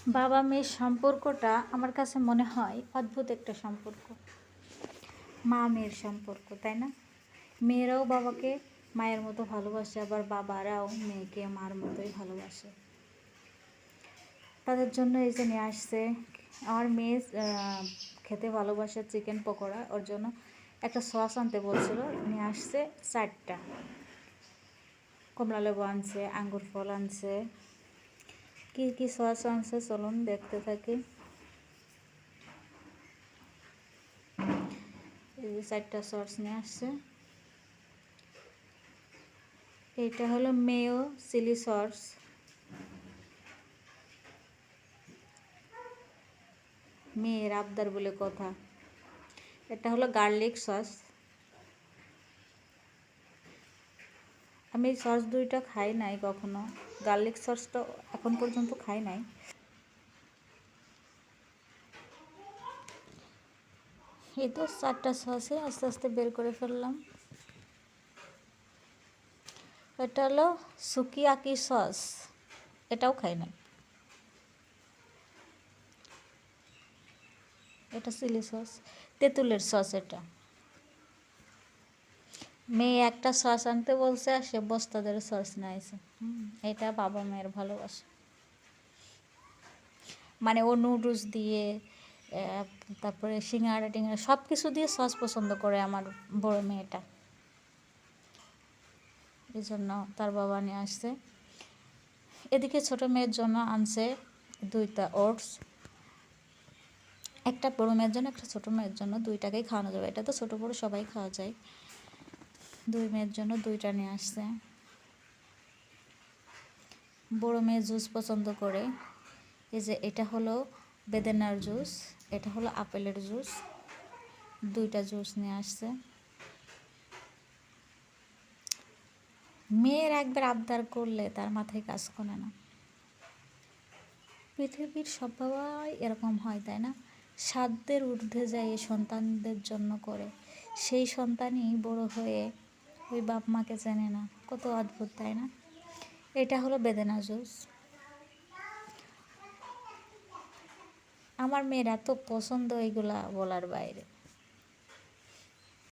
বাবা মেয়ের সম্পর্কটা আমার কাছে মনে হয় অদ্ভুত একটা সম্পর্ক। মা মেয়ের সম্পর্ক, তাই না? মেয়েরাও বাবাকে মায়ের মতো ভালোবাসে, আবার বাবারাও মেয়েকে মার মতোই ভালোবাসে। তাদের জন্য এই যে নিয়ে আসছে, আমার মেয়ে খেতে ভালোবাসে চিকেন পকোড়া, ওর জন্য একটা সস আনতে বলছিল, নিয়ে আসছে 4টা। কমলা লেবু আনছে, আঙ্গুর ফল আনছে, কি কি সস আনছে চলুন দেখতে থাকি। এই যে 4টা সস নিয়ে আসছে। এইটা হলো মেয়ো চিলি সস, মেয়ের আবদার বলে কথা। এটা হলো গার্লিক সস। আমি এই সস দুইটা খাই নাই কখনো, গার্লিক সসটা এখন পর্যন্ত খাই নাই। এই তো 4টা সসে আস্তে আস্তে বের করে ফেললাম। এটা হলো সুকিয়াকি সস, এটাও খাই নাই। এটা চিলি সস, তেঁতুলের সস। এটা মেয়ে একটা সস আনতে বলছে, আর সে বস্তা ধরে সস নিয়ে আসে। এটা বাবা মেয়ের ভালোবাসা। মানে ও নুডলস দিয়ে তারপরে সিঙ্গাড়া টিঙ্গাড়া সব কিছু দিয়ে সস পছন্দ করে আমার বড় মেয়েটা। এই জন্য তার বাবা নিয়ে আসছে। এদিকে ছোট মেয়ের জন্য আনছে 2টা ওটস, একটা বড় মেয়ের জন্য একটা ছোট মেয়ের জন্য, 2টাকেই খাওয়ানো যাবে। এটা তো ছোট বড় সবাই খাওয়া যায়। 2 মেয়ের জন্য 2টা নিয়ে আসছে। বড় মেয়ে জুস পছন্দ করে। এই যে এটা হলো বেদানার জুস, এটা হলো আপেলের জুস। 2টা জুস নিয়ে আসছে। মেয়ের একবার আবদার করলে তার মাথায় কাজ করে না। পৃথিবীর সবাই এরকম হয়, তাই না? সাধ্যের ঊর্ধ্বে যায় সন্তানদের জন্য করে, সেই সন্তানই বড় হয়ে ওই বাপ মাকে চেনে না। কত অদ্ভুত, তাই না? এটা হলো বেদানা জুস। আমার মেয়ের এত পছন্দ, এইগুলা বলার বাইরে।